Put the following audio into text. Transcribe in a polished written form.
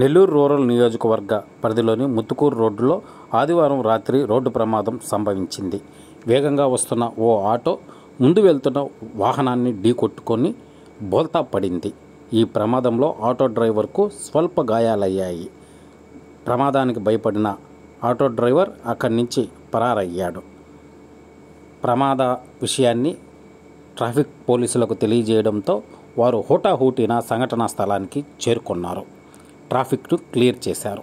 Nellore rural నియోజకవర్గ పరిధిలోని ముత్తుకూరు రోడ్డులో ఆదివారం రాత్రి రోడ్డు ప్రమాదం సంభవించింది. వేగంగా వస్తున్న ఓ ఆటో ముందు వెళ్తున్న వాహనాన్ని ఢీకొట్టుకొని బోల్తా పడింది. ఈ ప్రమాదంలో ఆటో డ్రైవర్కు స్వల్ప గాయాలయ్యాయి. ప్రమాదానికి భయపడిన ఆటో డ్రైవర్ అక్కడి నుంచి పరారయ్యాడు. ప్రమాద విషయాన్ని ట్రాఫిక్ పోలీసులకు తెలియజేయడంతో వారు హుటాహుటిన సంఘటనా స్థలానికి చేరుకున్నారు. ట్రాఫిక్ను క్లియర్ చేశారు.